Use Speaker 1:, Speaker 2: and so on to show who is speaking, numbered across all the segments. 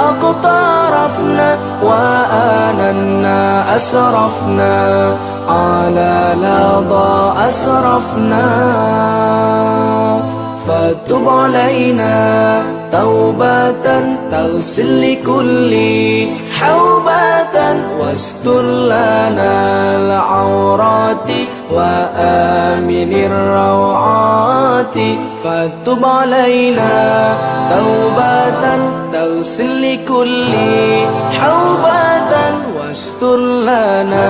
Speaker 1: اقترفنا وآننا أسرفنا على لظى أسرفنا فتب علينا توبة تغسل لكل حوبة واستر لنا العورات وآمن الروعات فتب علينا توبة تغسل لكل حوبة واستر لنا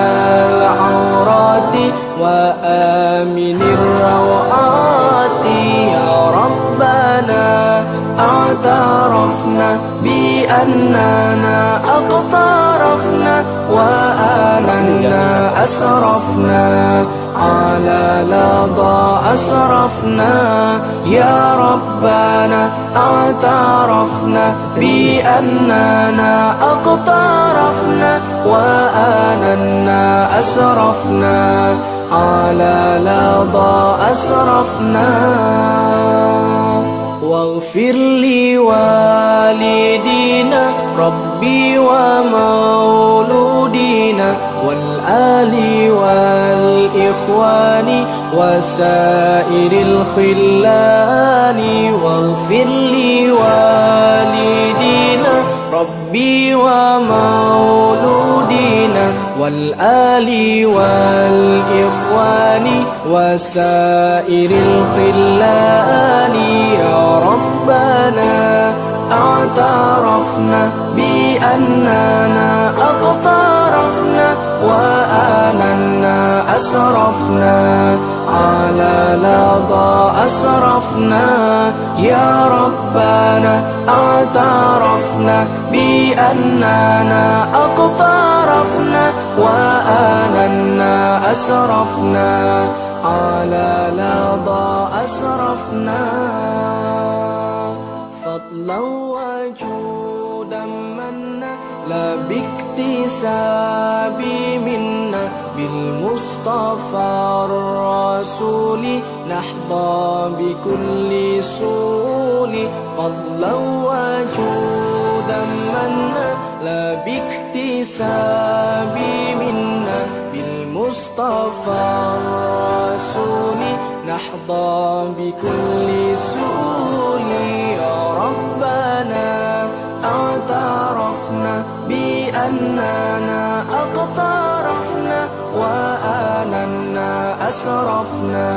Speaker 1: العورات وآمن الروعات يا ربنا اعترفنا بأننا اقترفنا وآننا أسرفنا على لظى أسرفنا يا ربنا اعترفنا بأننا اقترفنا وآننا أسرفنا على لظى أسرفنا واغفر لوالدينا ربي ومولودينا والآل والإخوان وسائر الخلان واغفر لوالدينا ربي ومولودينا والآل والإخوان وسائر الخلان يا ربنا اعترفنا بأننا اقترفنا وآننا أسرفنا على لظى أسرفنا يا ربنا اعترفنا بأننا اقترفنا وآننا أسرفنا على لظى أسرفنا فضلا وجودا منا لا باكتساب منا بالمصطفى الرسول نحظى بكل سول فضلا وجودا منا لا باكتساب منا بالمصطفى الرسول نحظى بكل سول يا ربنا اعترفنا بأننا اقترفنا وآننا أسرفنا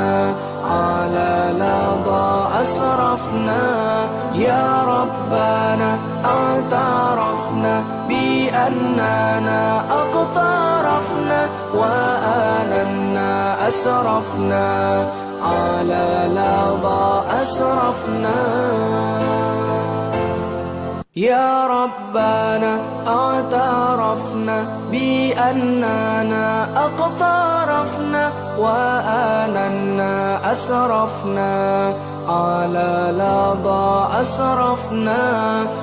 Speaker 1: على لظى أسرفنا يا ربنا اعترفنا بأننا اقترفنا وآننا أسرفنا على لظى أسرفنا يا ربنا اعترفنا بأننا اقترفنا وآننا أسرفنا على لظى أسرفنا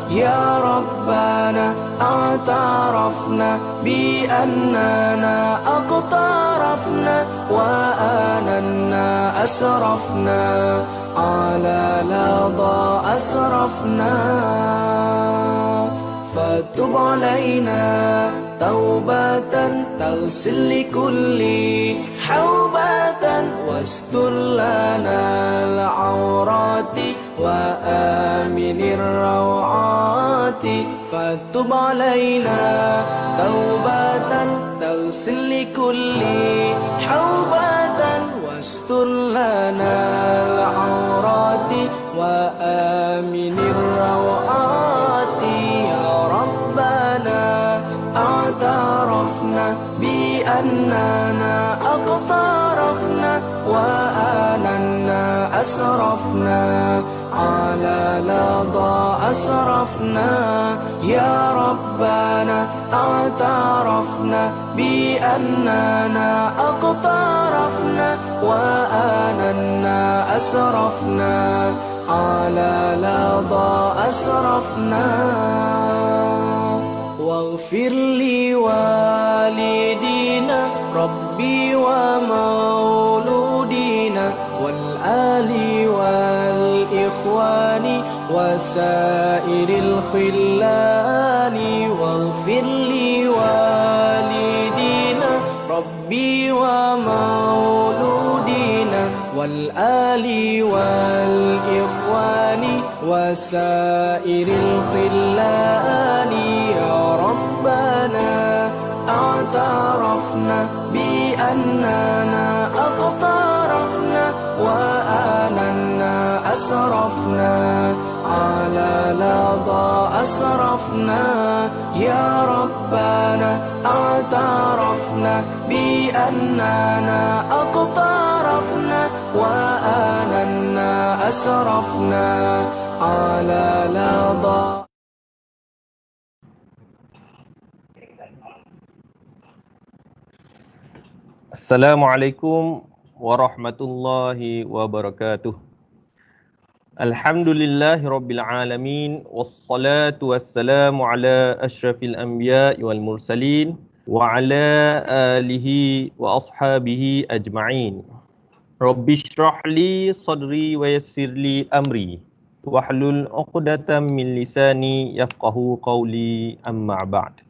Speaker 1: يا ربنا اعترفنا بأننا اقترفنا وآننا أسرفنا على لظى أسرفنا فتب علينا توبة تغسل لكل حوبة واستر لنا العورات وآمن الروعات فتب علينا توبة تغسل لكل حوبة واستر لنا العورات وآمن الروعات يا ربنا اعترفنا بأننا اقترفنا وآننا أسرفنا على لظى أسرفنا يا ربنا اعترفنا بأننا اقترفنا وآننا أسرفنا على لظى أسرفنا واغفر لوالدينا ربي ومولودينا والآل والإخوان وسائر الخلان واغفر لوالدينا ربي ومولودينا والآل والإخوان وسائر الخلان يا ربنا اعترفنا بأننا اقترفنا وآننا أسرفنا على لظى أسرفنا يا ربنا اعترفنا بأننا اقترفنا وآننا أسرفنا على لظى.
Speaker 2: Assalamualaikum warahmatullahi wabarakatuh. Alhamdulillahi rabbil alamin wassalatu wassalamu ala asyrafil anbiya'i wal mursalin wa ala alihi wa ashabihi ajma'in. Rabbi shrah li sadri wa yassir li amri wahlul 'uqdatam min lisani yafqahu qawli amma ba'd.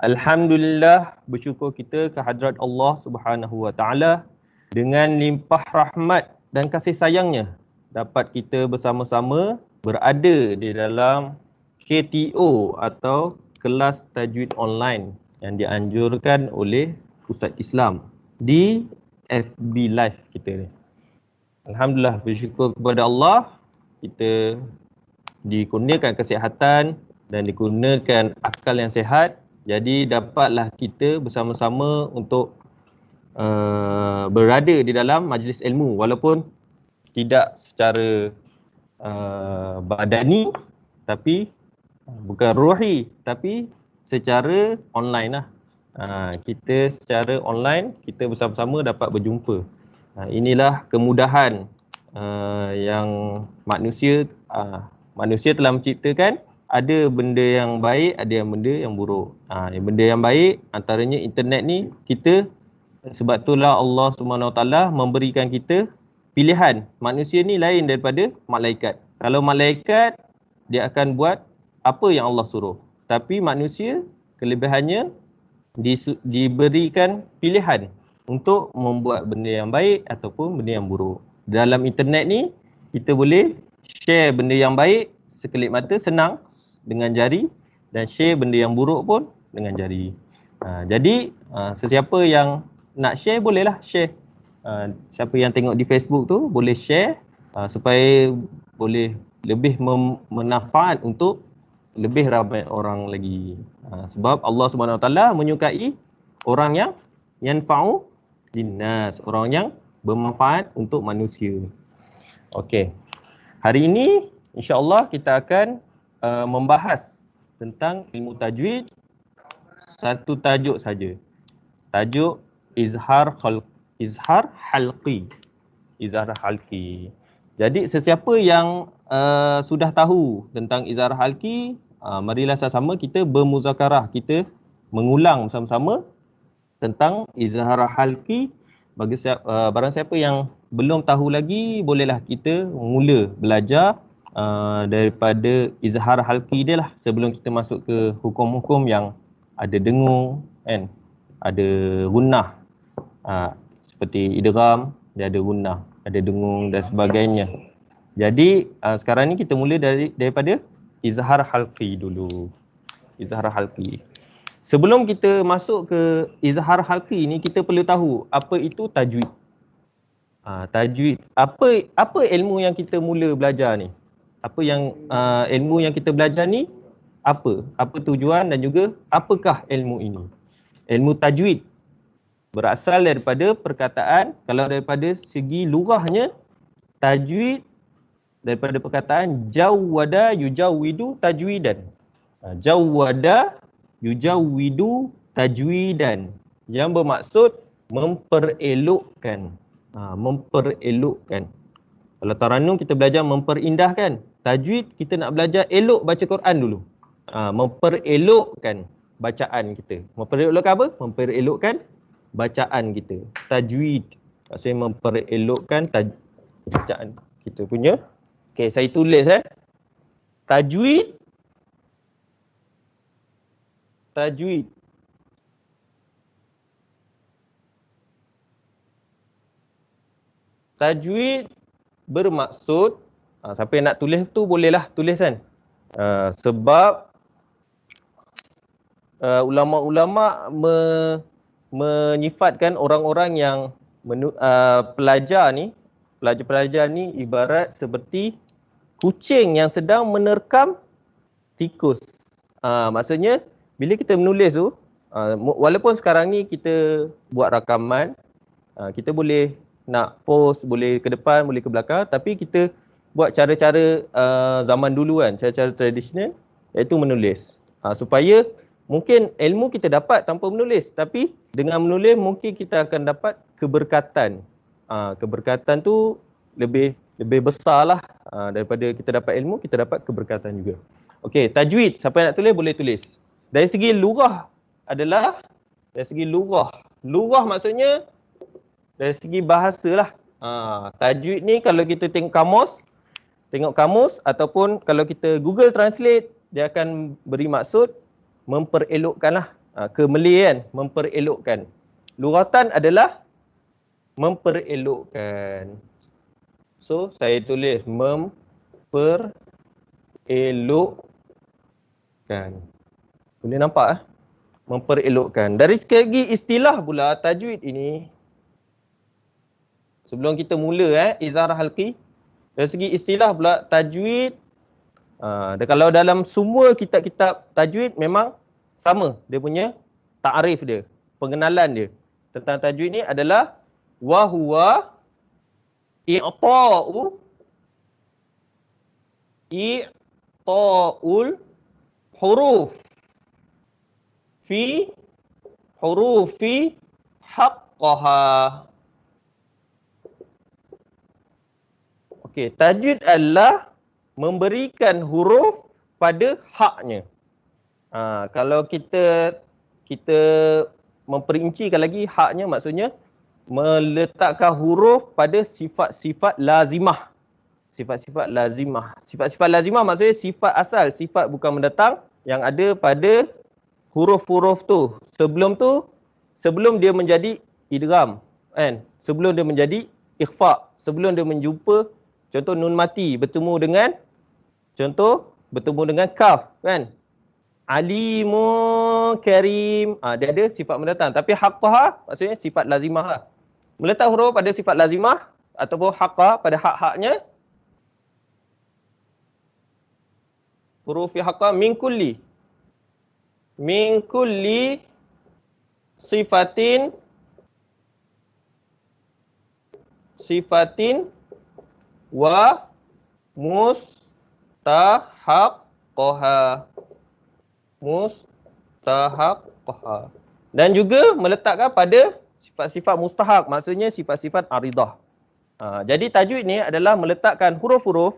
Speaker 2: Alhamdulillah, bersyukur kita ke hadrat Allah Subhanahu wa taala dengan limpah rahmat dan kasih sayangnya dapat kita bersama-sama berada di dalam KTO atau kelas tajwid online yang dianjurkan oleh Pusat Islam di FB Live kita ni. Alhamdulillah, bersyukur kepada Allah kita dikurniakan kesihatan dan dikurniakan akal yang sihat. Jadi dapatlah kita bersama-sama untuk berada di dalam majlis ilmu walaupun tidak secara badani tapi bukan ruhi tapi secara online lah. Kita secara online kita bersama-sama dapat berjumpa. Inilah kemudahan yang manusia telah menciptakan. Ada benda yang baik, ada yang benda yang buruk. Benda yang baik antaranya internet ni kita, sebab itulah Allah SWT memberikan kita pilihan. Manusia ni lain daripada malaikat. Kalau malaikat dia akan buat apa yang Allah suruh. Tapi manusia kelebihannya diberikan pilihan untuk membuat benda yang baik ataupun benda yang buruk. Dalam internet ni kita boleh share benda yang baik sekelip mata, senang dengan jari, dan share benda yang buruk pun dengan jari. Jadi sesiapa yang nak share bolehlah share. Siapa yang tengok di Facebook tu boleh share supaya boleh lebih memanfaat untuk lebih ramai orang lagi. Sebab Allah SWT menyukai orang yang yanfa'u linnas, orang yang bermanfaat untuk manusia. Okey. Hari ini insya-Allah kita akan membahas tentang ilmu tajwid, satu tajuk saja. Tajuk izhar halqi. Izhar halqi. Jadi sesiapa yang sudah tahu tentang izhar halqi, marilah sama-sama kita bermuzakarah, kita mengulang bersama-sama tentang izhar halqi. Bagi barang siapa yang belum tahu lagi, bolehlah kita mula belajar daripada izhar halqi dia lah sebelum kita masuk ke hukum-hukum yang ada dengung kan, ada gunnah, seperti idgham dia ada gunnah, ada dengung dan sebagainya. Jadi sekarang ni kita mula daripada izhar halqi dulu. Izhar halqi. Sebelum kita masuk ke izhar halqi ni, kita perlu tahu apa itu tajwid. Tajwid, apa ilmu yang kita mula belajar ni? Apa yang ilmu yang kita belajar ni, apa tujuan dan juga apakah ilmu ini? Ilmu tajwid berasal daripada perkataan, kalau daripada segi lughahnya, tajwid daripada perkataan jawwada yujawwidu tajwidan. Jawwada yujawwidu tajwidan, yang bermaksud memperelokkan. Memperelokkan. Kalau Taranum kita belajar memperindahkan. Tajwid kita nak belajar elok baca Quran dulu. Memperelokkan bacaan kita. Memperelokkan apa? Memperelokkan bacaan kita. Tajwid maksudnya memperelokkan bacaan kita punya. Okey, saya tulis Tajwid. Tajwid. Tajwid bermaksud, siapa yang nak tulis tu bolehlah tulis kan. Sebab ulama-ulama menyifatkan orang-orang yang pelajar ni ibarat seperti kucing yang sedang menerkam tikus. Maksudnya bila kita menulis tu, walaupun sekarang ni kita buat rakaman, kita boleh nak post, boleh ke depan, boleh ke belakang, tapi kita buat cara-cara zaman dulu kan, cara-cara tradisional, iaitu menulis. Supaya mungkin ilmu kita dapat tanpa menulis, tapi dengan menulis mungkin kita akan dapat keberkatan. Keberkatan tu lebih besar lah daripada kita dapat ilmu, kita dapat keberkatan juga. Okey, tajwid, siapa yang nak tulis boleh tulis. Dari segi lurah adalah, dari segi lurah. Lurah maksudnya dari segi bahasa lah. Tajwid ni kalau kita tengok kamus ataupun kalau kita Google Translate, dia akan beri maksud memperelokkan lah. Ke Malay kan, memperelokkan. Luratan adalah memperelokkan. So, saya tulis memperelokkan. Boleh nampak memperelokkan. Dari segi istilah pula tajwid ini, sebelum kita mula izharah halqi, dari segi istilah pula tajwid, kalau dalam semua kitab-kitab tajwid memang sama dia punya ta'rif dia, pengenalan dia tentang tajwid ni adalah wa huwa i'ta'ul huruf fi hurufi haqqaha. Okey, tajwid adalah memberikan huruf pada haknya. Kalau kita memperincikan lagi haknya, maksudnya meletakkan huruf pada sifat-sifat lazimah. Sifat-sifat lazimah. Sifat-sifat lazimah maksudnya sifat asal, sifat bukan mendatang yang ada pada huruf-huruf tu. Sebelum dia menjadi idgham, kan? Sebelum dia menjadi ikhfa, sebelum dia menjumpa, contoh nun mati bertemu dengan kaf, kan? Alimun karim, dia ada sifat mendatang. Tapi haqqaha maksudnya sifat lazimah lah. Meletak huruf pada sifat lazimah ataupun haqqa pada hak-haknya. Huruf haqqa min kulli sifatin wa mustahaqqaha. Dan juga meletakkan pada sifat-sifat mustahak, maksudnya sifat-sifat aridah. Jadi tajwid ni adalah meletakkan huruf-huruf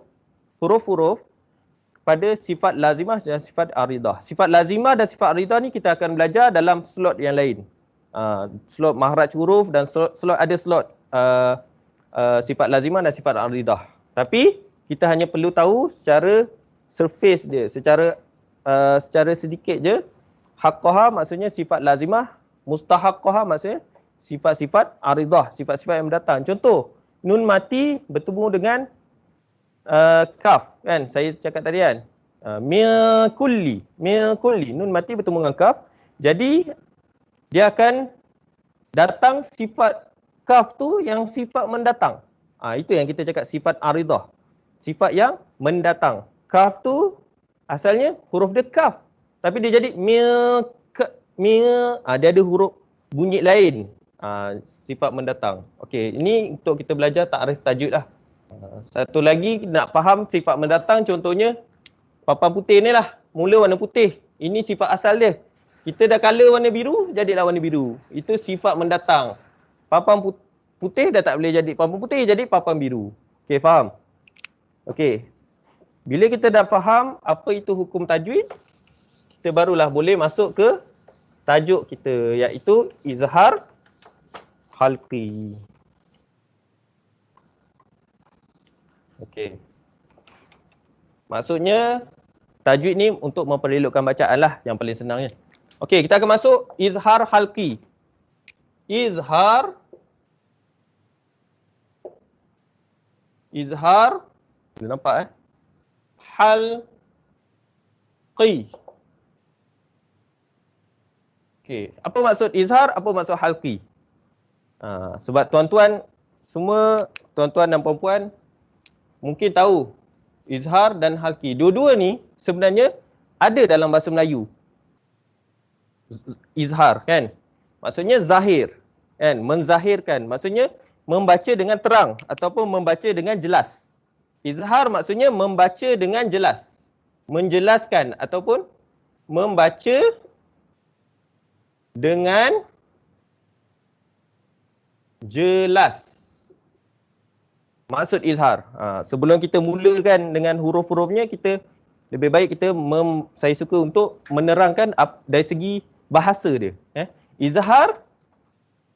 Speaker 2: pada sifat lazimah dan sifat aridah. Sifat lazimah dan sifat aridah ni kita akan belajar dalam slot yang lain. Slot mahraj huruf dan ada slot sifat lazimah dan sifat aridah. Tapi kita hanya perlu tahu secara surface dia, secara sedikit je. Haqqaha maksudnya sifat lazimah, mustahaqqaha maksudnya sifat-sifat aridah, sifat-sifat yang mendatang. Contoh, nun mati bertemu dengan kaf, kan? Saya cakap tadi kan. Min kulli, nun mati bertemu dengan kaf. Jadi dia akan datang sifat kaf tu yang sifat mendatang. Itu yang kita cakap sifat aridah. Sifat yang mendatang. Kaf tu asalnya huruf dia kaf, tapi dia jadi dia ada huruf bunyi lain. Sifat mendatang. Okey, ini untuk kita belajar ta'rif tajwid lah. Satu lagi nak faham sifat mendatang, contohnya papan putih ni lah. Mula warna putih. Ini sifat asal dia. Kita dah color warna biru, jadilah warna biru. Itu sifat mendatang. Papan putih dah tak boleh jadi papan putih, jadi papan biru. Okey, faham? Okey. Bila kita dah faham apa itu hukum tajwid, kita barulah boleh masuk ke tajuk kita, iaitu izhar halqi. Okey. Maksudnya Tajwid ni untuk memperelokkan bacaan lah yang paling senangnya. Okey, kita akan masuk izhar halqi. Izhar boleh nampak halqi. Okey, apa maksud izhar, apa maksud halqi? Sebab tuan-tuan semua, tuan-tuan dan puan-puan mungkin tahu izhar dan halqi. Dua-dua ni sebenarnya ada dalam bahasa Melayu. Izhar kan? Maksudnya zahir kan? Menzahirkan. Maksudnya membaca dengan terang ataupun membaca dengan jelas. Izhar maksudnya membaca dengan jelas. Menjelaskan ataupun membaca dengan jelas. Maksud izhar. Sebelum kita mulakan dengan huruf-hurufnya, kita lebih baik kita saya suka untuk menerangkan dari segi bahasa dia. Izhar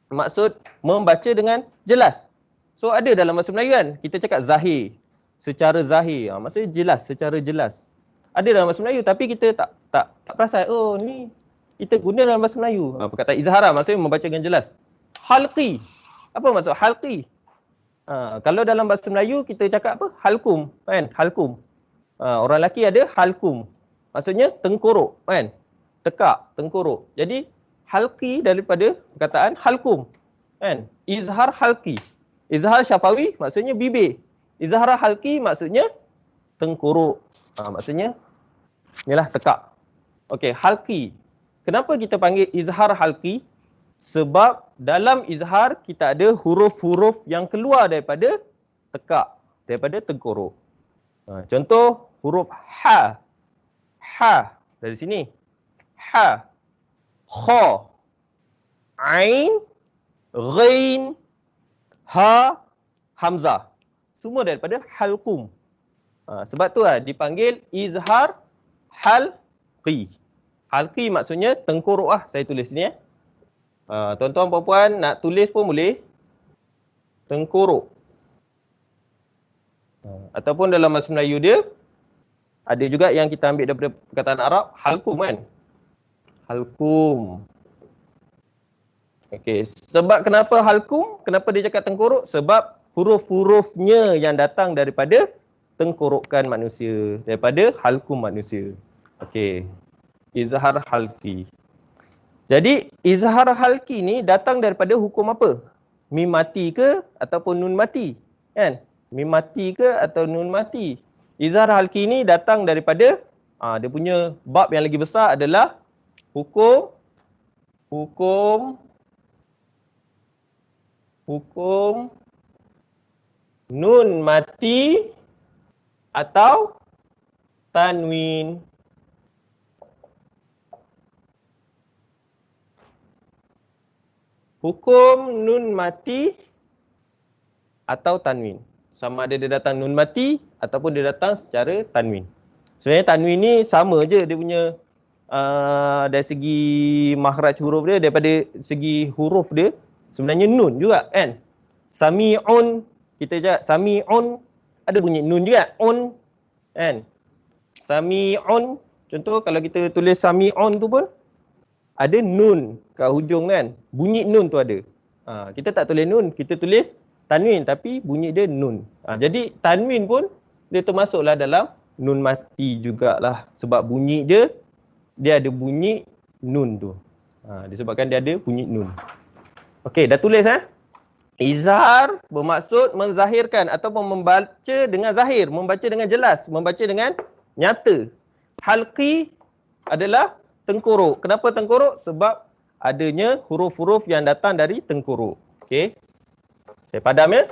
Speaker 2: maksud membaca dengan jelas. So ada dalam bahasa Melayu kan, kita cakap zahir, secara zahir. Maksudnya jelas, secara jelas. Ada dalam bahasa Melayu tapi kita tak perasan. Oh ni kita guna dalam bahasa Melayu. Perkataan izhar maksudnya membaca dengan jelas. Halqi. Apa maksud halqi? Kalau dalam bahasa Melayu kita cakap apa? Halkum, kan? Halkum. Orang lelaki ada halkum. Maksudnya tengkorok, kan? Tekak, tengkorok. Jadi halqi daripada perkataan halkum, kan? Izhar halqi. Izhar syafawi maksudnya bibir. Izhar halqi maksudnya tengkorok. Maksudnya inilah tekak. Okey, halqi. Kenapa kita panggil izhar halqi? Sebab dalam izhar kita ada huruf-huruf yang keluar daripada tekak, daripada tengkorok. Contoh huruf ha. Ha dari sini. Ha. Kha. Ain. Ghain. Ha. Hamzah. Semua daripada halqum. Sebab tu dipanggil izhar halqi. Halqi maksudnya tengkorok saya tulis sini tuan-tuan puan-puan nak tulis pun boleh tengkorok. Ataupun dalam bahasa Melayu dia ada juga yang kita ambil daripada perkataan Arab, halkum kan. Halkum. Okey, sebab kenapa halkum? Kenapa dia cakap tengkorok? Sebab huruf-hurufnya yang datang daripada tengkorokan manusia, daripada halkum manusia. Okey. Izhar halqi. Jadi izhar halqi ni datang daripada hukum apa? Mim mati ke ataupun nun mati? Kan? Mim mati ke atau nun mati? Izhar halqi ni datang daripada dia punya bab yang lagi besar adalah hukum nun mati atau tanwin. Hukum nun mati atau tanwin. Sama ada dia datang nun mati ataupun dia datang secara tanwin. Sebenarnya tanwin ni sama je dia punya dari segi makhraj huruf dia, daripada segi huruf dia sebenarnya nun juga kan. Sami'un, kita cakap sami'un ada bunyi nun juga, un kan. Sami'un, contoh kalau kita tulis sami'un tu pun ada nun kat hujung kan. Bunyi nun tu ada. Kita tak tulis nun, kita tulis tanwin tapi bunyi dia nun. Jadi tanwin pun dia termasuklah dalam nun mati jugalah sebab bunyi dia ada bunyi nun tu. Disebabkan dia ada bunyi nun. Okey, dah tulis Izhar bermaksud menzahirkan ataupun membaca dengan zahir, membaca dengan jelas, membaca dengan nyata. Halqi adalah tengkorok. Kenapa tengkorok? Sebab adanya huruf-huruf yang datang dari tengkorok. Okey. Saya padam ya.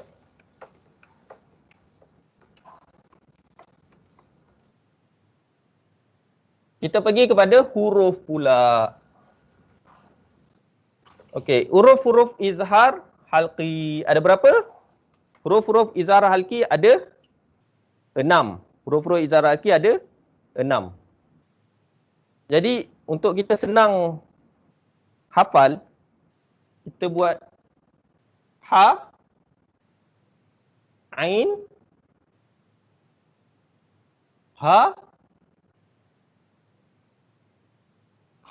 Speaker 2: Kita pergi kepada huruf pula. Okey, huruf-huruf izhar halqi ada berapa? Huruf-huruf izhar halqi ada 6. Huruf-huruf izhar halqi ada 6. Jadi untuk kita senang hafal, kita buat ha, ain, ha,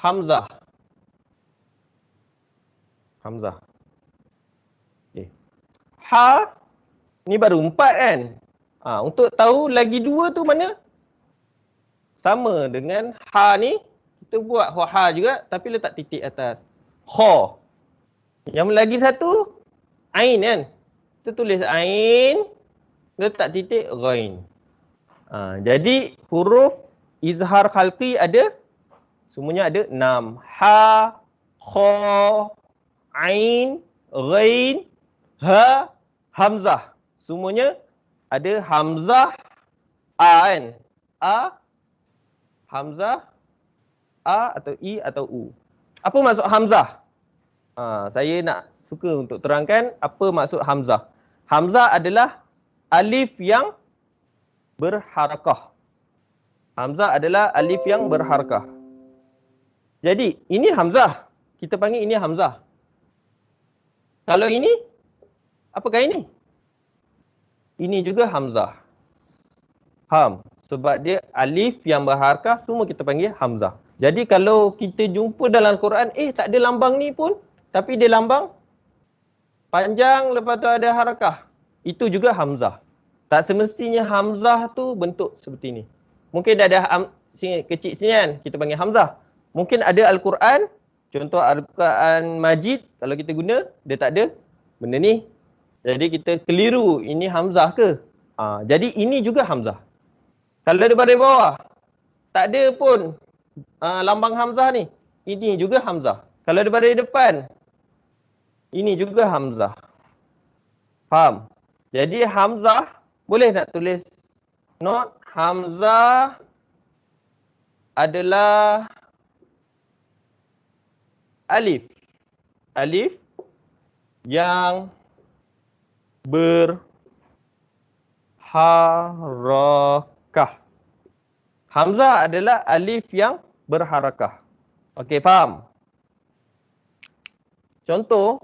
Speaker 2: Hamzah. Hamzah. Okay. Ha, ni baru 4 kan? Untuk tahu lagi 2 tu mana? Sama dengan ha ni, kita buat ha juga tapi letak titik atas. Kha. Yang lagi satu, ain kan? Kita tulis ain, letak titik ghain. Jadi huruf izhar khalqi ada, semuanya ada 6. Ha, kha, ain, ghain, ha, hamzah. Semuanya ada hamzah, a kan? A, hamzah, a atau i atau u. Apa maksud hamzah? Saya nak suka untuk terangkan apa maksud hamzah. Hamzah adalah alif yang berharakah. Hamzah adalah alif yang berharakah. Jadi, ini hamzah. Kita panggil ini hamzah. Kalau ini, apakah ini? Ini juga hamzah. Ham. Sebab dia alif yang berharakah, semua kita panggil hamzah. Jadi, kalau kita jumpa dalam Quran, tak ada lambang ni pun, tapi dia lambang panjang, lepas tu ada harakah. Itu juga hamzah. Tak semestinya hamzah tu bentuk seperti ni. Mungkin ada kecil sini kan, kita panggil hamzah. Mungkin ada Al-Quran, contoh Al-Quran Majid, kalau kita guna, dia tak ada benda ni. Jadi kita keliru, ini hamzah ke? Jadi ini juga hamzah. Kalau daripada bawah, tak ada pun lambang hamzah ni. Ini juga hamzah. Kalau daripada depan, ini juga hamzah. Faham? Jadi hamzah, boleh nak tulis note, hamzah adalah alif. Alif yang berharakah. Hamzah adalah alif yang berharakah. Okey, faham? Contoh,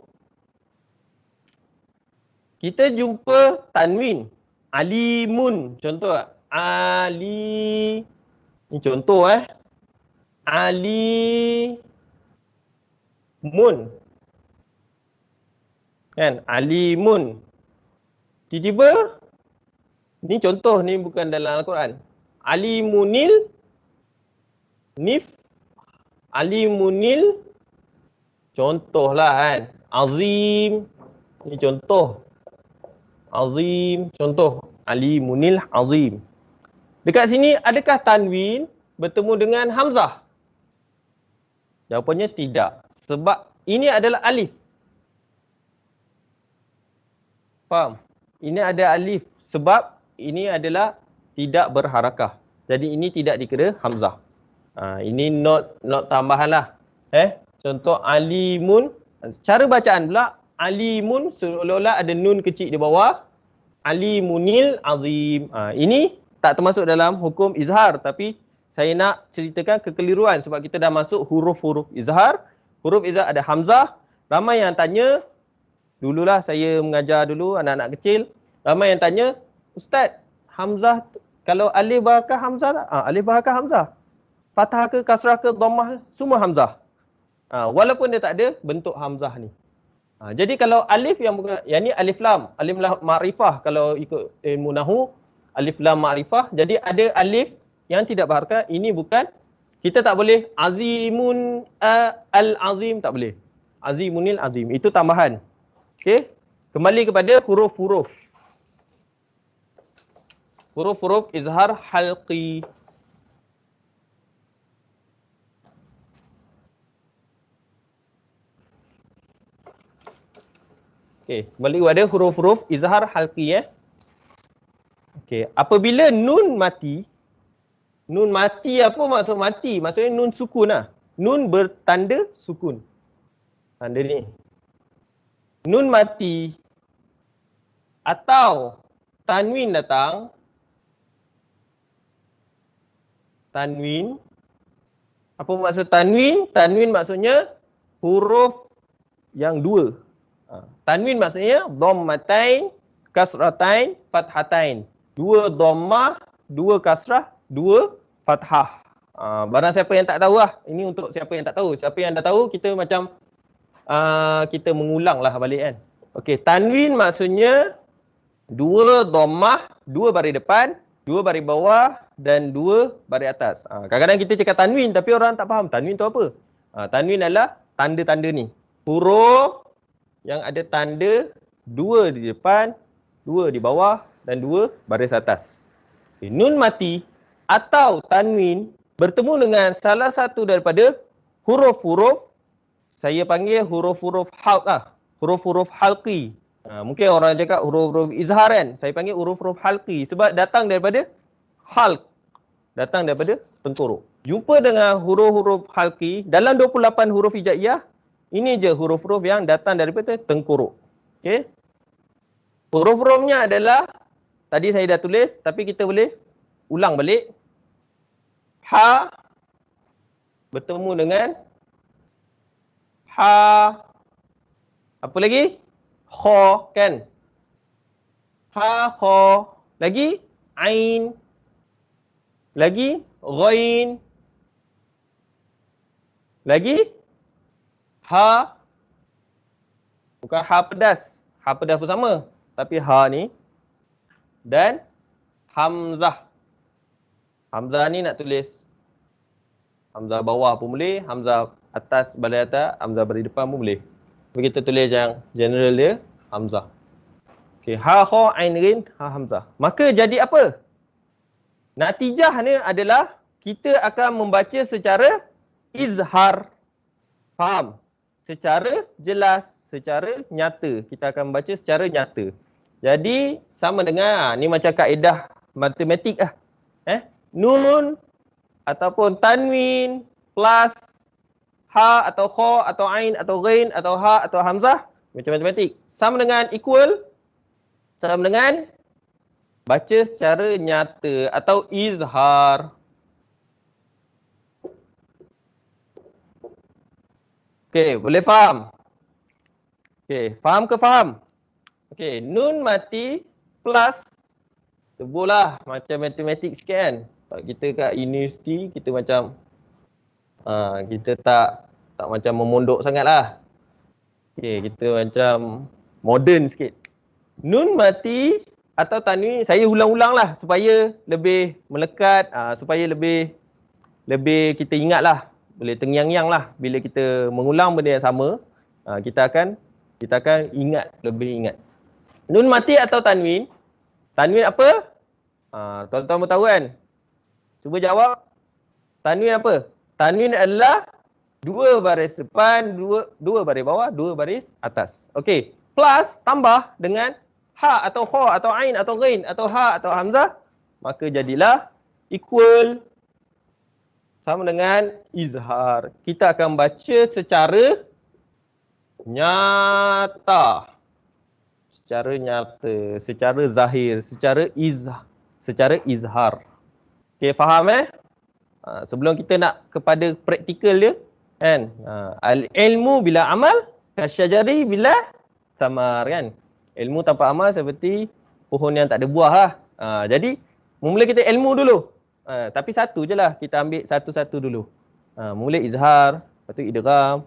Speaker 2: kita jumpa tanwin. Alimun. Contoh, ali. Ini contoh alimun. Kan? Alimun. Tiba-tiba, ni contoh, ni bukan dalam Al-Quran. Alimunil, nif, alimunil, contohlah kan. Azim, ni contoh. Azim, contoh. Alimunil azim. Dekat sini, adakah tanwin bertemu dengan hamzah? Jawapannya tidak. Sebab ini adalah alif. Faham? Ini ada alif. Sebab ini adalah tidak berharakah. Jadi ini tidak dikira hamzah. Ini note tambahan lah. Contoh alimun. Cara bacaan pula, alimun seolah-olah ada nun kecil di bawah. Alimunil azim. Ini tak termasuk dalam hukum izhar. Tapi saya nak ceritakan kekeliruan. Sebab kita dah masuk huruf-huruf izhar. Huruf izhar ada hamzah. Ramai yang tanya. Dululah saya mengajar dulu anak-anak kecil. Ramai yang tanya, Ustaz, hamzah kalau alif barakah hamzah tak? Alif barakah hamzah. Fathah ke, kasrah ke, dhammah, semua hamzah. Walaupun dia tak ada bentuk hamzah ni. Jadi kalau alif yang bukan, yang ni alif lam ma'rifah kalau ikut ilmu nahwu, alif lam ma'rifah. Jadi ada alif yang tidak berharakah, ini bukan. Kita tak boleh azimun al-azim, tak boleh. Azimunil azim, itu tambahan. Okey, kembali kepada huruf-huruf. Huruf-huruf izhar halqi. Okey, kembali kepada huruf-huruf izhar halqi Okey, apabila nun mati, apa maksud mati? Maksudnya nun sukun lah. Nun bertanda sukun. Tanda ni. Nun mati atau tanwin datang. Tanwin. Apa maksud tanwin? Tanwin maksudnya huruf yang dua. Tanwin maksudnya dhammatain, kasratain, fathatain. Dua dhammah, dua kasrah, dua fathah. Barang siapa yang tak tahu lah. Ini untuk siapa yang tak tahu. Siapa yang dah tahu, kita macam kita mengulang lah balik kan. Okey, tanwin maksudnya 2 dhammah, 2 baris depan, 2 baris bawah dan 2 baris atas. Kadang-kadang kita cakap tanwin tapi orang tak faham tanwin tu apa. Tanwin adalah tanda-tanda ni. Huruf yang ada tanda 2 di depan, 2 di bawah dan 2 baris atas. Okay. Nun mati atau tanwin bertemu dengan salah satu daripada huruf-huruf, saya panggil huruf-huruf halq lah. Huruf-huruf halqi. Mungkin orang cakap huruf-huruf izhar kan. Saya panggil huruf-huruf halqi sebab datang daripada halq. Datang daripada tengkorok. Jumpa dengan huruf-huruf halqi dalam 28 huruf hijaiyah, ini je huruf-huruf yang datang daripada tengkorok. Okey. Huruf-hurufnya adalah, tadi saya dah tulis tapi kita boleh ulang balik. Ha bertemu dengan ha. Apa lagi? Kha kan? Ha, kha. Lagi ain. Lagi ghain. Lagi ha. Bukan ha pedas. Ha pedas pun sama. Tapi ha ni. Dan hamzah. Hamzah ni nak tulis hamzah bawah pun boleh, hamzah atas, baris atas, hamzah baris depan pun boleh. Kita tulis yang general dia hamzah. Okey, ha, kha, ain, ghain, ha, hamzah. Maka jadi apa? Natijahnya adalah kita akan membaca secara izhar. Faham? Secara jelas, secara nyata. Kita akan membaca secara nyata. Jadi sama dengan ni macam kaedah matematik lah. Nun ataupun tanwin plus ha atau kha atau ain atau ghain atau ha atau hamzah macam matematik. Sama dengan equal, sama dengan baca secara nyata atau izhar. Okey, boleh faham? Okey, faham ke faham? Okey, nun mati plus tebulah macam matematik sikit kan. Kita kat universiti kita macam kita tak macam memondok sangat lah. Okay, kita macam moden sikit. Nun mati atau tanwin saya ulang-ulang lah supaya lebih melekat, supaya lebih kita ingat lah. Boleh tengyang-yang lah bila kita mengulang benda yang sama, kita akan ingat, lebih ingat. Nun mati atau tanwin apa? Tuan-tuan tahu kan? Cuba jawab. Tanwin apa? Tanwin adalah 2 baris depan, 2 baris bawah, 2 baris atas. Okey. Plus tambah dengan ha atau kha atau ain atau ghain atau ha atau hamzah, maka jadilah equal, sama dengan izhar. Kita akan baca secara nyata. Secara nyata, secara zahir, secara izhar. Okey, faham sebelum kita nak kepada praktikal dia kan. Al-ilmu bila amal kasyajari bila samar kan. Ilmu tanpa amal seperti pohon yang tak ada buah lah. Jadi mula kita ilmu dulu. Tapi satu je lah, kita ambil satu-satu dulu. Mula izhar, lepas tu idgham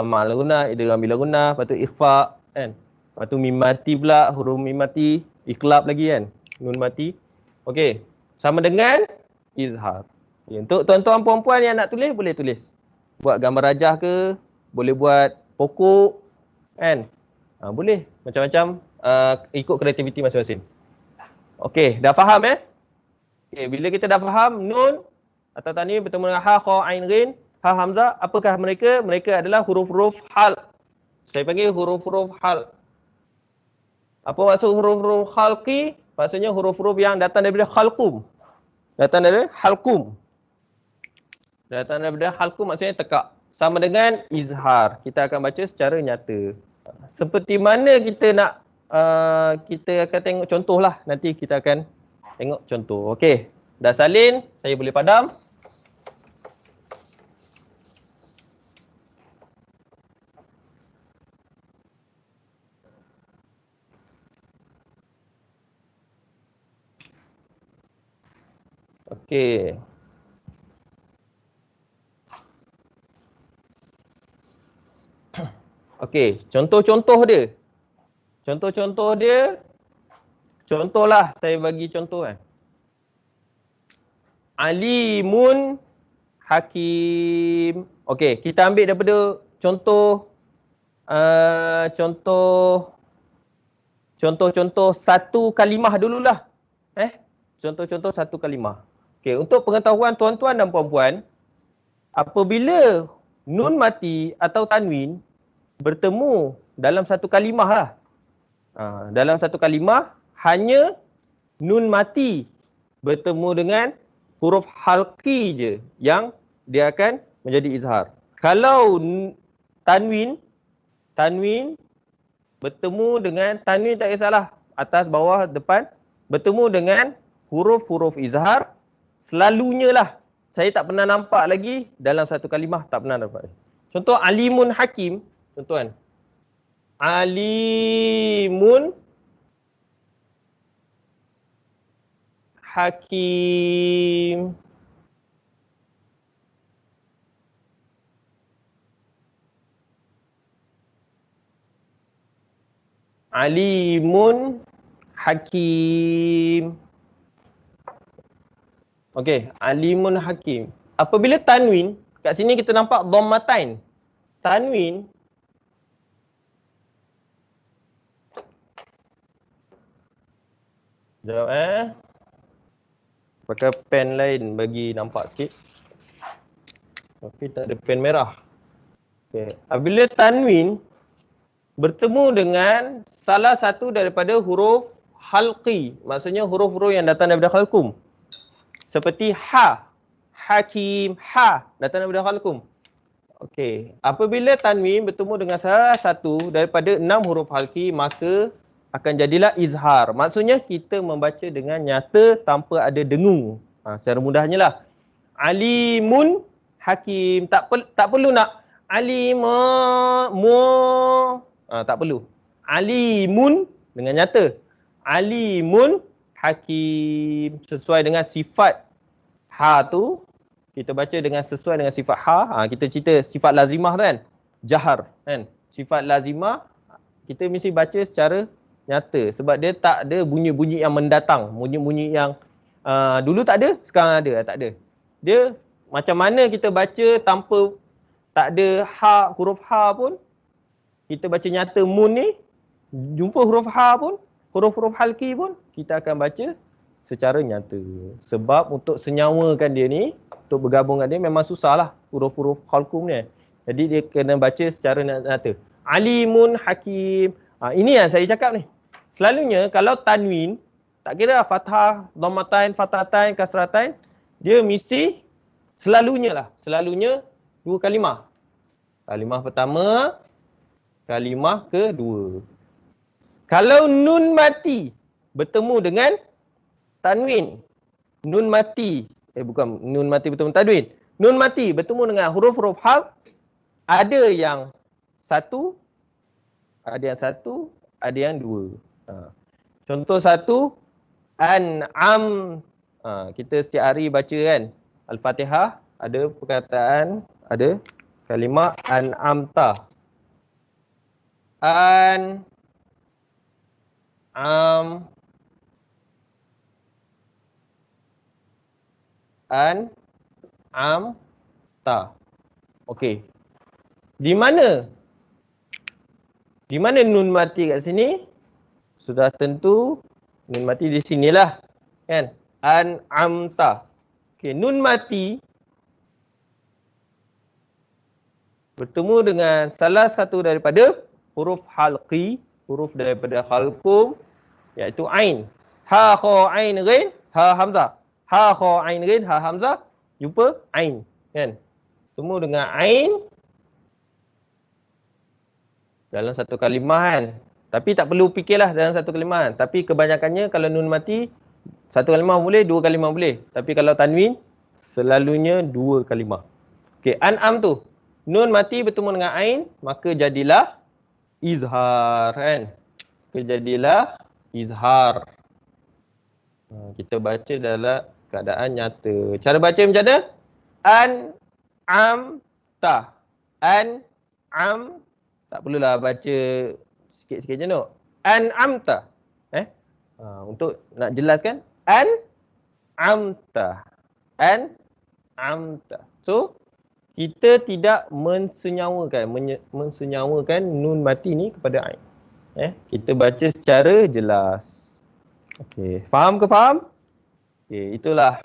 Speaker 2: ma'al gunnah, idgham bila gunnah, lepas tu ikhfa kan. Lepas tu mim mati pula, huruf mim mati, iqlab lagi kan. Nun mati. Okey. Sama dengan izhar. Untuk tuan-tuan puan-puan yang nak tulis, boleh tulis. Buat gambar rajah ke, boleh buat pokok kan. Boleh. Macam-macam ikut kreativiti masing-masing. Okey, dah faham Okey, bila kita dah faham nun atau tanwin bertemu dengan ha, kha, ain, ghain, ha, hamzah, apakah mereka? Mereka adalah huruf-huruf hal. Saya panggil huruf-huruf hal. Apa maksud huruf-huruf halqi? Maksudnya huruf-huruf yang datang daripada khalqum. Datang daripada halqum. Datang daripada halqum maksudnya tekak. Sama dengan izhar. Kita akan baca secara nyata. Seperti mana kita nak, kita akan tengok contoh lah. Nanti kita akan tengok contoh. Okey. Dah salin, saya boleh padam. Okey. Okey, contoh-contoh dia. Contoh-contoh dia. Contohlah saya bagi contoh kan. Alimun hakim. Okey, kita ambil daripada contoh contoh-contoh satu kalimah dululah. Contoh-contoh satu kalimah. Okey, untuk pengetahuan tuan-tuan dan puan-puan, apabila nun mati atau tanwin bertemu dalam satu kalimah lah. Dalam satu kalimah hanya nun mati bertemu dengan huruf halqi je yang dia akan menjadi izhar. Kalau tanwin bertemu dengan tanwin, tak kisahlah atas, bawah, depan, bertemu dengan huruf-huruf izhar, selalunya lah. Saya tak pernah nampak lagi dalam satu kalimah, tak pernah nampak. Contoh alimun hakim, tuan-tuan. Alimun hakim. Alimun hakim. Okey, alimun hakim. Apabila tanwin, kat sini kita nampak dhammatain. Tanwin Sekejap pakai pen lain bagi nampak sikit. Tapi tak ada pen merah. Okey, apabila tanwin bertemu dengan salah satu daripada huruf halqi, maksudnya huruf-huruf yang datang daripada khalqum. Seperti ha, hakim, ha datang daripada khalqum. Okey, apabila tanwin bertemu dengan salah satu daripada 6 huruf halqi, maka akan jadilah izhar. Maksudnya kita membaca dengan nyata tanpa ada dengung. Secara mudahnya lah. Alimun hakim. Tak perlu nak tak perlu. Alimun dengan nyata. Alimun hakim. Sesuai dengan sifat ha tu, kita baca dengan sesuai dengan sifat ha. Kita cerita sifat lazimah tu kan. Jahar kan. Sifat lazimah kita mesti baca secara nyata. Sebab dia tak ada bunyi-bunyi yang mendatang. Bunyi-bunyi yang dulu tak ada, sekarang ada. Tak ada. Dia macam mana kita baca tanpa tak ada ha, huruf ha pun. Kita baca nyata mun ni, jumpa huruf ha pun, huruf-huruf halqi pun, kita akan baca secara nyata. Sebab untuk senyawakan dia ni, untuk bergabungkan dia memang susah lah huruf-huruf khalqum ni. Jadi dia kena baca secara nyata. Alimun hakim. Ini yang saya cakap ni. Selalunya kalau tanwin, tak kira fathah, dhammatain, fathatain, kasratain, dia mesti selalunya dua kalimah. Kalimah pertama, kalimah kedua. Kalau nun mati bertemu dengan tanwin, nun mati bertemu tanwin. Nun mati bertemu dengan huruf-huruf halq, ada yang satu, ada yang dua. Contoh satu, an'am. Kita setiap hari baca kan Al-Fatihah, ada perkataan, ada kalimah an'amta. An'amta. Okey. Di mana nun mati kat sini? Sudah tentu nun mati di sinilah. Kan? An'amta. Okey, nun mati bertemu dengan salah satu daripada huruf halqi, huruf daripada khalqum, iaitu ain. Ha, kha, ain, ghain, ha, hamzah. Ha, kha, ain, ghain, ha, hamzah. Jumpa ain. Kan? Bertemu dengan ain dalam satu kalimah kan. Tapi tak perlu fikirlah dalam satu kalimah kan. Tapi kebanyakannya kalau nun mati, satu kalimah boleh, dua kalimah boleh. Tapi kalau tanwin, selalunya dua kalimah. Okey, an'am tu. Nun mati bertemu dengan ain, maka jadilah izhar kan. Jadilah izhar. Kita baca dalam keadaan nyata. Cara baca macam mana? An'amta. An'amta. Tak perlulah baca sikit-sikit je no. An'amta. Untuk nak jelaskan an'amta. An'amta. So kita tidak mensenyawakan nun mati ni kepada ain. Kita baca secara jelas. Okey, faham ke faham? Okey, itulah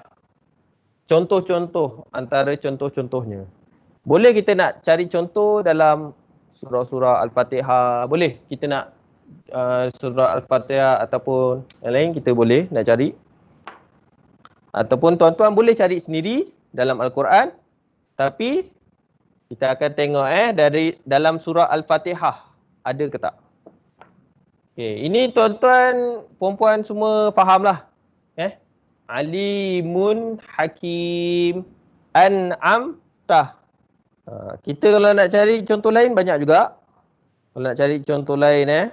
Speaker 2: contoh-contoh antara contoh-contohnya. Boleh kita nak cari contoh dalam surah-surah Al-Fatihah, boleh kita nak surah Al-Fatihah ataupun yang lain kita boleh nak cari. Ataupun tuan-tuan boleh cari sendiri dalam Al-Quran. Tapi kita akan tengok dari dalam surah Al-Fatihah ada ke tak. Okay, ini tuan-tuan puan-puan semua fahamlah. Alimun Hakim An'amta. Kita kalau nak cari contoh lain banyak juga. Kalau nak cari contoh lain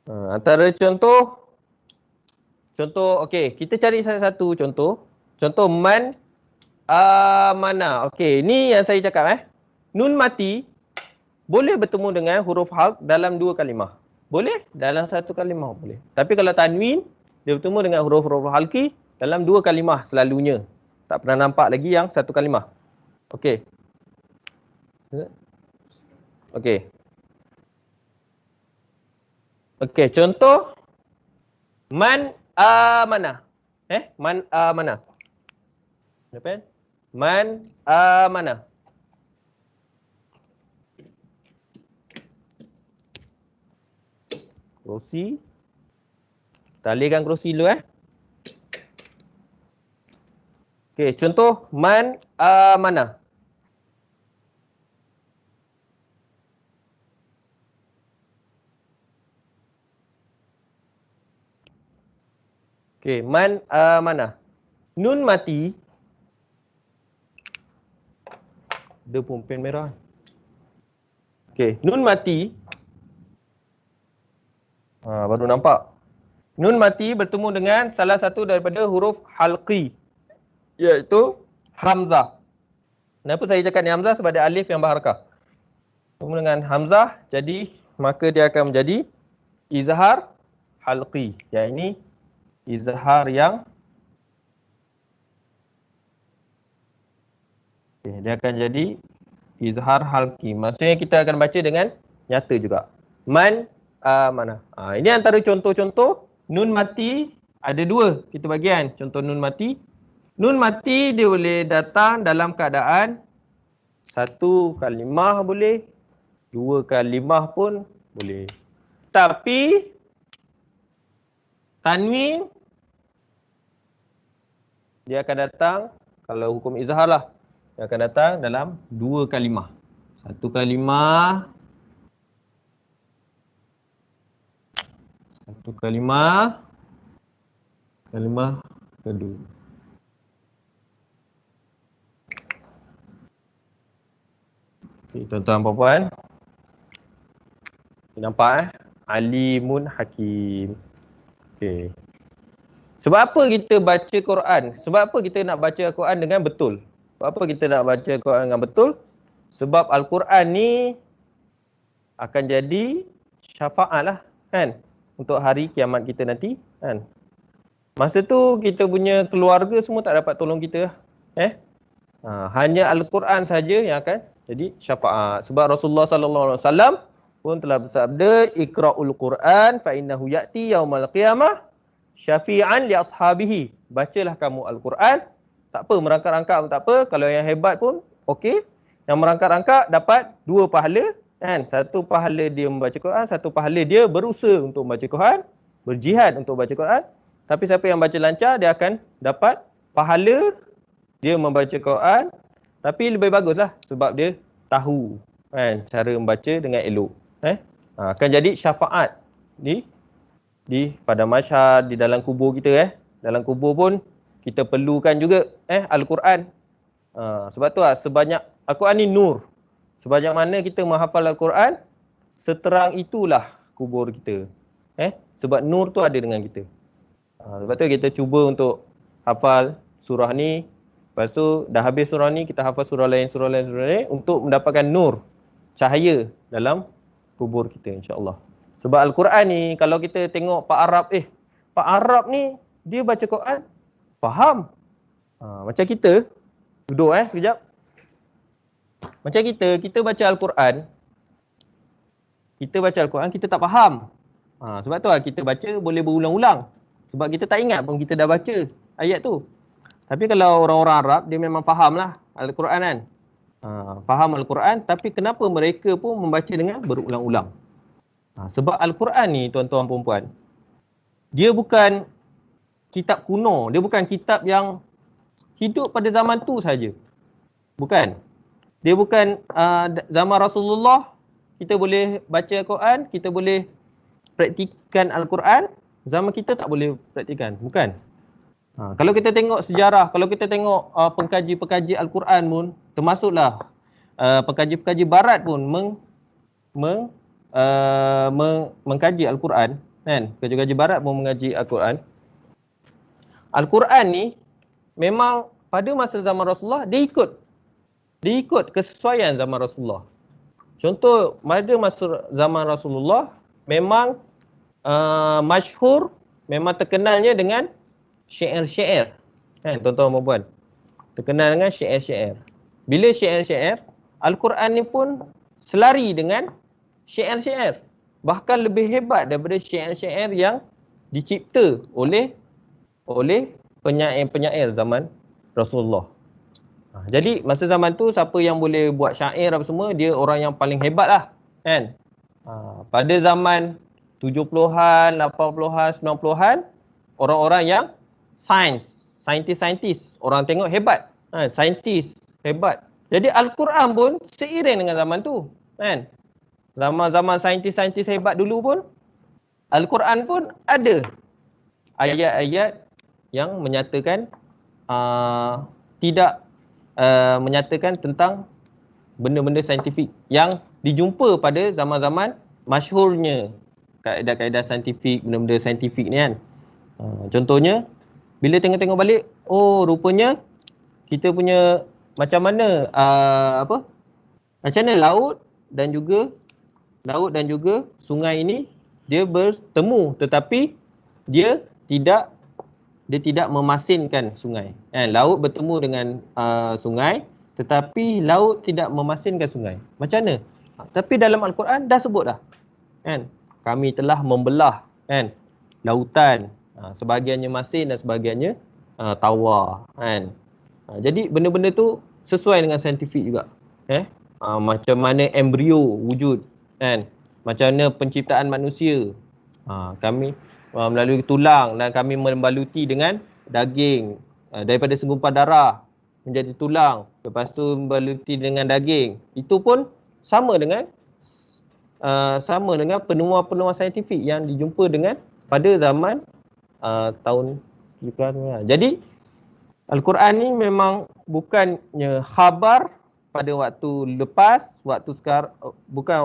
Speaker 2: antara contoh okey, kita cari satu contoh. Contoh man amana. Okey, ni yang saya cakap nun mati boleh bertemu dengan huruf halq dalam dua kalimah. Boleh dalam satu kalimah boleh. Tapi kalau tanwin dia bertemu dengan huruf-huruf halqi dalam dua kalimah selalunya. Tak pernah nampak lagi yang satu kalimah. Okey. Okey. Okey, contoh man amana. Man amana. Depan. Man amana. Kerusi. Kita alihkan kerusi dulu Okey, contoh man amana. Okey, man amana. Nun mati. Ada pulpen merah. Okey, nun mati. Baru nampak. Nun mati bertemu dengan salah satu daripada huruf halqi, iaitu hamzah. Kenapa saya cakap ni hamzah? Sebab ada alif yang berharakah. Bertemu dengan hamzah, jadi maka dia akan menjadi izhar halqi. Yang ini izhar yang dia akan jadi izhar halqi. Maksudnya kita akan baca dengan nyata juga. Man mana? Ini antara contoh-contoh nun mati. Ada dua kita bagian contoh nun mati. Nun mati dia boleh datang dalam keadaan satu kalimah boleh, dua kalimah pun boleh. Tapi tanwin dia akan datang, kalau hukum izhar lah, dia akan datang dalam dua kalimah. Satu kalimah, kalimah kedua. Okay, tuan-tuan dan puan-puan, nampak alimun hakim. Okay. Sebab apa kita baca Quran? Sebab apa kita nak baca Al-Quran dengan betul? Sebab apa kita nak baca Al-Quran dengan betul? Sebab Al-Quran ni akan jadi syafaat lah kan, untuk hari kiamat kita nanti kan. Masa tu kita punya keluarga semua tak dapat tolong kita hanya Al-Quran saja yang akan jadi syafaat. Sebab Rasulullah sallallahu alaihi wasallam pun telah bersabda, iqra'ul Quran fa innahu ya'ti yaumal qiyamah syafi'an li ashabihi. Bacalah kamu Al-Quran. Tak apa merangkak-rangkak pun tak apa, kalau yang hebat pun okey. Yang merangkak-rangkak dapat dua pahala kan. Satu pahala dia membaca Quran, satu pahala dia berusaha untuk membaca Quran, berjihad untuk baca Quran. Tapi siapa yang baca lancar dia akan dapat pahala dia membaca Quran. Tapi lebih baguslah sebab dia tahu kan cara membaca dengan elok. Akan jadi syafaat di pada masyhad, di dalam kubur kita Dalam kubur pun kita perlukan juga Al-Quran. Sebab tu sebanyak Al-Quran ni nur. Sebanyak mana kita menghafal Al-Quran, seterang itulah kubur kita. Sebab nur tu ada dengan kita. Sebab tu kita cuba untuk hafal surah ni Lepas tu dah habis surah ni, kita hafal surah lain untuk mendapatkan nur, cahaya dalam kubur kita, insya-Allah. Sebab Al-Quran ni kalau kita tengok Pak Arab ni dia baca Quran faham. Macam kita duduk sekejap. Macam kita baca Al-Quran, kita tak faham. Sebab tu kita baca boleh berulang-ulang. Sebab kita tak ingat pun kita dah baca ayat tu. Tapi kalau orang-orang Arab, dia memang faham lah Al-Quran kan. Faham Al-Quran, tapi kenapa mereka pun membaca dengan berulang-ulang? Sebab Al-Quran ni tuan-tuan dan puan, dia bukan kitab kuno, dia bukan kitab yang hidup pada zaman tu saja. Bukan. Dia bukan zaman Rasulullah, kita boleh baca Al-Quran, kita boleh praktikan Al-Quran, zaman kita tak boleh praktikan. Bukan. Kalau kita tengok sejarah, kalau kita tengok pengkaji-pengkaji Al-Quran pun, termasuklah pengkaji-pengkaji barat pun mengkaji Al-Quran, kan? Pengkaji-pengkaji barat pun mengaji Al-Quran. Al-Quran ni memang pada masa zaman Rasulullah dia ikut kesesuaian zaman Rasulullah. Contoh pada masa zaman Rasulullah memang masyhur, memang terkenalnya dengan syair-syair, kan tuan-tuan dan puan, terkenal dengan syair-syair. Bila syair-syair, Al-Quran ni pun selari dengan syair-syair, bahkan lebih hebat daripada syair-syair yang dicipta oleh penyair-penyair zaman Rasulullah. Jadi masa zaman tu siapa yang boleh buat syair apa semua, dia orang yang paling hebat lah, kan. Pada zaman 70-an, 80-an, 90-an, orang-orang yang saintis, orang tengok hebat, saintis hebat. Jadi Al-Quran pun seiring dengan zaman tu, kan. Zaman-zaman saintis-saintis hebat dulu pun, Al-Quran pun ada ayat-ayat yang menyatakan tidak menyatakan tentang benda-benda saintifik yang dijumpa pada zaman-zaman masyhurnya kaedah-kaedah saintifik, benda-benda saintifik ni kan. Contohnya bila tengok-tengok balik, oh rupanya kita punya macam mana laut dan juga sungai ini dia bertemu, tetapi dia tidak memasinkan sungai. Laut bertemu dengan sungai, tetapi laut tidak memasinkan sungai. Macam mana? Tapi dalam Al-Quran dah sebut dah, kan? Kami telah membelah, kan, lautan, sebahagiannya masin dan sebahagiannya tawar, kan. Jadi benda-benda tu sesuai dengan saintifik juga, macam mana embrio wujud, kan, macam mana penciptaan manusia, kami melalui tulang dan kami membaluti dengan daging, daripada segumpal darah menjadi tulang, lepas tu membaluti dengan daging. Itu pun sama dengan penemuan-penemuan saintifik yang dijumpa dengan pada zaman tahun 70-an. Jadi Al-Quran ni memang bukannya khabar pada waktu lepas, bukan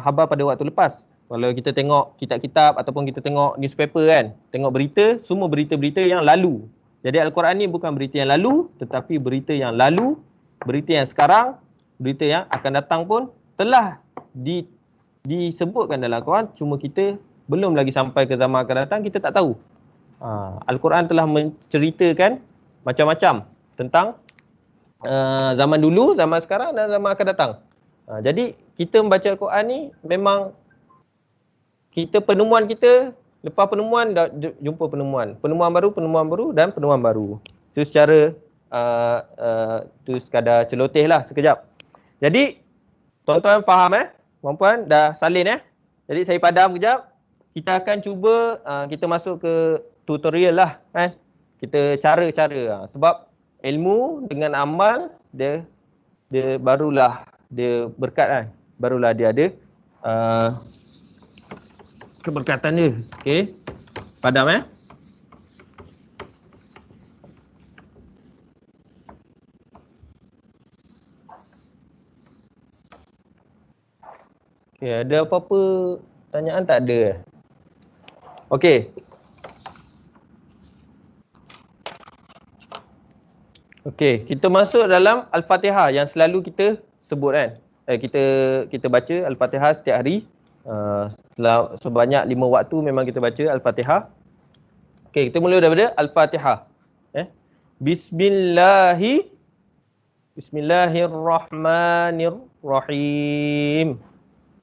Speaker 2: khabar pada waktu lepas. Kalau kita tengok kitab-kitab ataupun kita tengok newspaper kan, tengok berita, semua berita-berita yang lalu. Jadi Al-Quran ni bukan berita yang lalu, tetapi berita yang lalu, berita yang sekarang, berita yang akan datang pun telah disebutkan dalam Al-Quran, cuma kita belum lagi sampai ke zaman akan datang, kita tak tahu. Al-Quran telah menceritakan macam-macam tentang zaman dulu, zaman sekarang dan zaman akan datang. Jadi kita membaca Al-Quran ni memang penemuan kita, lepas penemuan dah jumpa penemuan baru dan penemuan baru. Itu secara tu sekadar celoteh lah sekejap. Jadi tuan-tuan faham puan-puan dah salin Jadi saya padam kejap. Kita akan cuba kita masuk ke tutorial lah, kan. Kita cara-cara, sebab ilmu dengan amal dia barulah dia berkat, kan. Barulah dia ada keberkatan dia. Okey. Padam Okey, ada apa-apa tanyaan tak ada? Okey. Okey, kita masuk dalam Al-Fatihah yang selalu kita sebut kan. Kita baca Al-Fatihah setiap hari. Sebanyak 5 waktu memang kita baca Al-Fatihah. Okey, kita mula daripada Al-Fatihah. Bismillahirrahmanirrahim.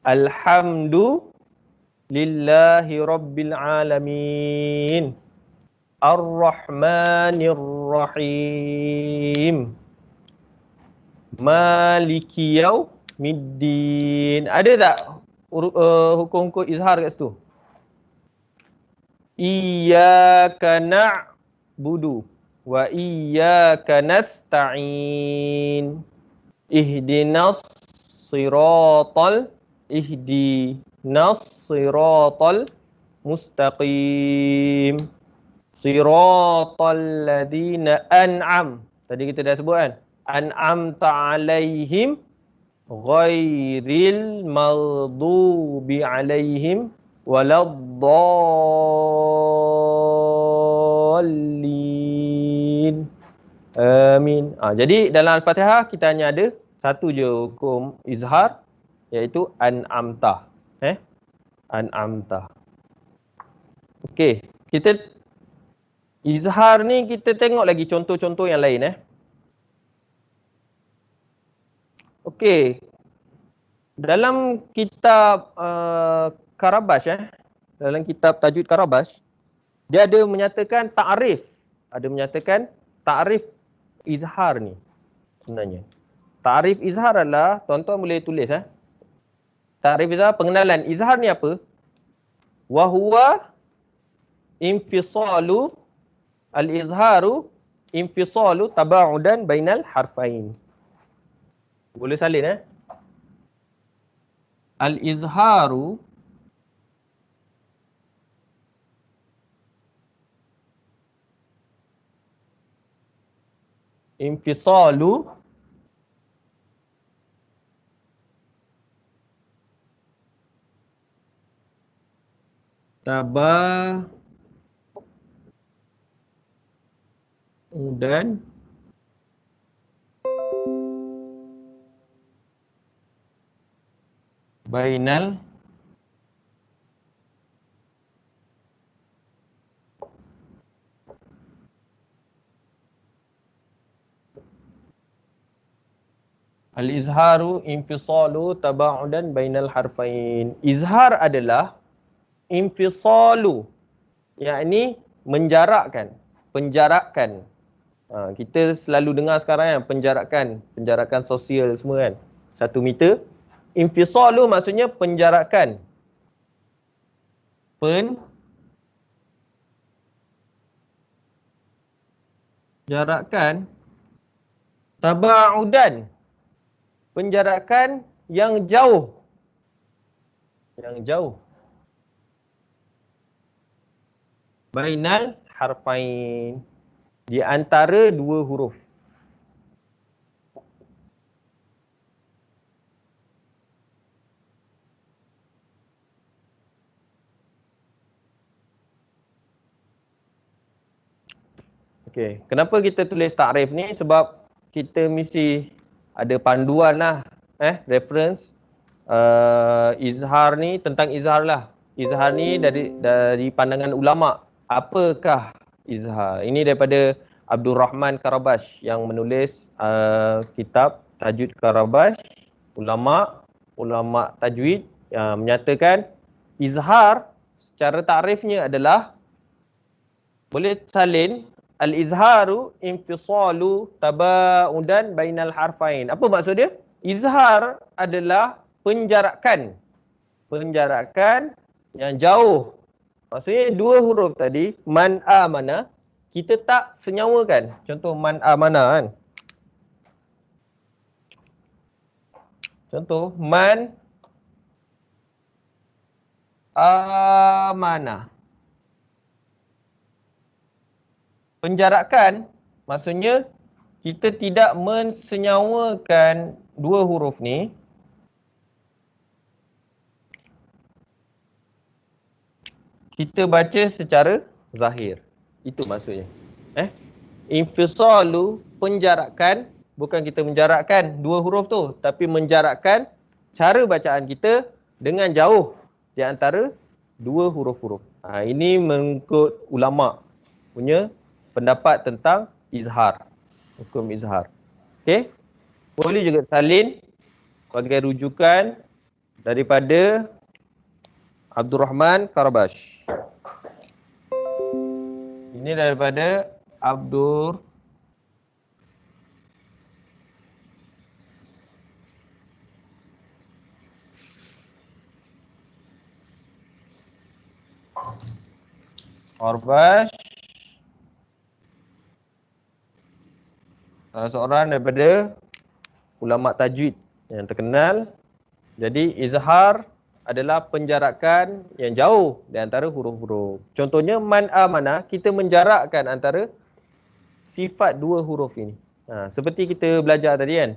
Speaker 2: Alhamdulillahi rabbil alamin. Ar-Rahmanir-Rahim. Maliki yaumiddin. Ada tak hukum-hukum izhar kat situ? Iyyaka na'budu wa iyyaka nasta'in. Ihdinas siratal mustaqim. Siratal ladzina an'am. Tadi kita dah sebut kan? An'amta alaihim ghairil maghdubi alaihim waladdallin. Amin. Jadi dalam Al-Fatihah kita hanya ada satu je hukum izhar, iaitu an'amta. An'amta. Okey, kita izhar ni kita tengok lagi contoh-contoh yang lain Okey. Dalam kitab Karabash dalam kitab Tajwid Karabash, dia ada menyatakan ta'rif. Ada menyatakan ta'rif izhar ni sebenarnya. Ta'rif izhar adalah, tuan-tuan boleh tulis Ta'rif izhar, pengenalan izhar ni apa? Wa huwa infisalu al-izharu infisalu taba'udan bainal harfain. Boleh salin Al-izharu infisalu taba'udan bainal al-izharu infisalu taba'udan bainal harfain. Izhar adalah infisalu, yakni menjarakkan, penjarakan. Kita selalu dengar sekarang penjarakan sosial semua kan. 1 meter. Infisalu maksudnya penjarakan. Penjarakan. Taba'udan. Penjarakan yang jauh. Bainal harfain. Di antara 2 huruf. Okey, kenapa kita tulis takrif ni? Sebab kita mesti ada panduan reference. Izhar ni, tentang izhar lah. Izhar ni dari pandangan ulama'. Apakah izhar? Ini daripada Abdul Rahman Karabash yang menulis kitab Tajwid Karabash. Ulama' tajwid yang menyatakan izhar secara takrifnya adalah, boleh salin, al-izharu infisalu taba'udan bainal harfain. Apa maksud dia? Izhar adalah penjarakan yang jauh. Maksudnya 2 huruf tadi, man amana, kita tak senyawakan. Contoh man amana kan. Contoh man amana. Penjarakan maksudnya kita tidak mensenyawakan 2 huruf ni kita baca secara zahir. Itu maksudnya. Infisalu penjarakan, bukan kita menjarakkan dua huruf tu, tapi menjarakkan cara bacaan kita dengan jauh di antara dua huruf-huruf. Ini mengikut ulama punya pendapat tentang izhar, hukum izhar. Okey. Boleh juga salin sebagai rujukan daripada Abdul Rahman Karabash. Ini daripada Abdul Karabash, salah seorang daripada ulama tajwid yang terkenal. Jadi izhar adalah penjarakan yang jauh di antara huruf-huruf. Contohnya man amana, kita menjarakkan antara sifat dua huruf ini. Seperti kita belajar tadi kan,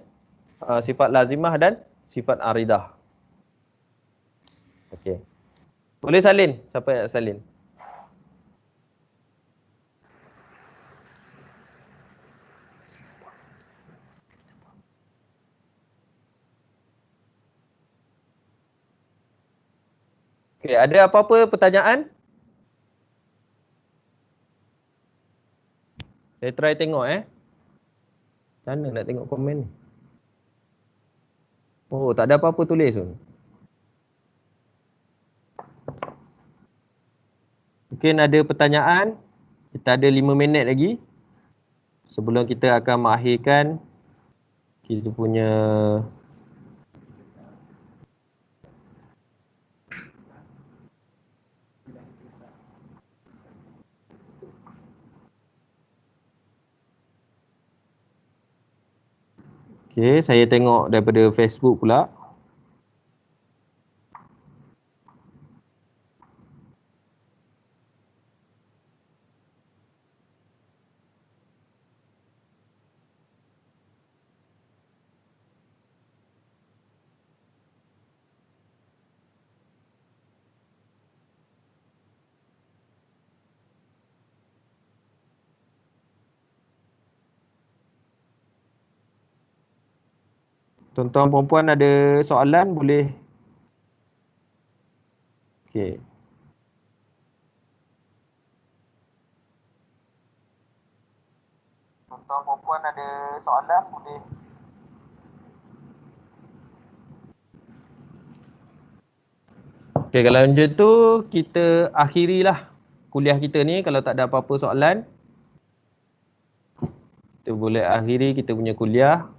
Speaker 2: sifat lazimah dan sifat aridah. Okey. Boleh salin, siapa yang nak salin? Okey, ada apa-apa pertanyaan? Saya try tengok Macam mana nak tengok komen ni? Oh, tak ada apa-apa tulis pun. Mungkin ada pertanyaan. Kita ada 5 minit lagi sebelum kita akan mengakhirkan kita punya Okey, saya tengok daripada Facebook pula. Tuan-tuan perempuan ada soalan boleh. Okey. Tuan-tuan perempuan ada soalan boleh. Okey, kalau macam tu kita akhirilah kuliah kita ni. Kalau tak ada apa-apa soalan, kita boleh akhiri kita punya kuliah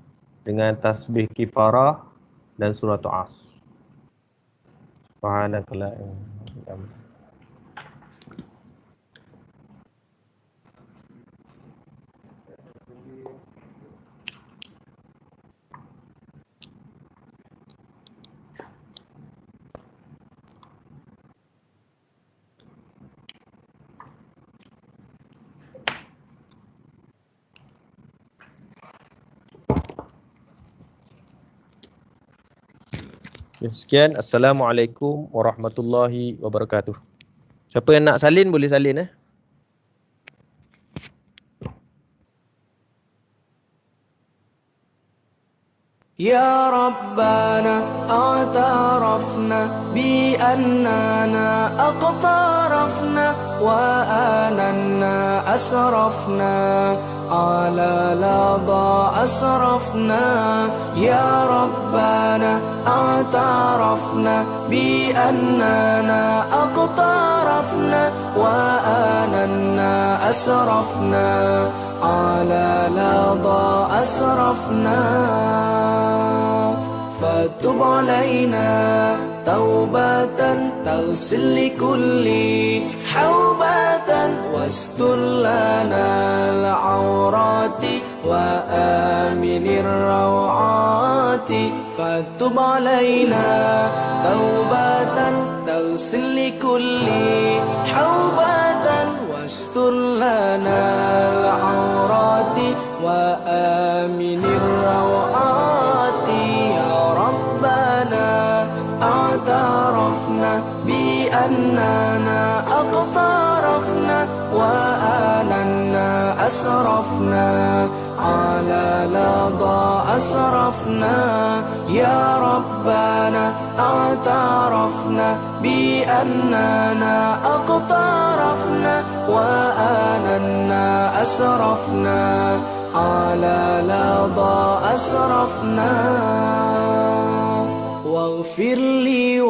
Speaker 2: dengan tasbih kifarah dan surah As. Subhanakallah. Sekian. Assalamualaikum warahmatullahi wabarakatuh. Siapa yang nak salin boleh salin
Speaker 1: يا ربنا اعترفنا بأننا أقترفنا وآننا أسرفنا على لظى أسرفنا يا ربنا اعترفنا بأننا أقترفنا وآننا أسرفنا على لظى أسرفنا فتب علينا توبة تغسل لكل حوبة واستر لنا العورات وآمن الروعات فتب علينا توبة تغسل لكل حوبة واستر لنا العورات وآمن الروعات يا ربنا اعترفنا بأننا أقترفنا وآننا أسرفنا على لظى أسرفنا يا ربنا اعترفنا بأننا اقترفنا وآننا أسرفنا على لظى أسرفنا واغفر لي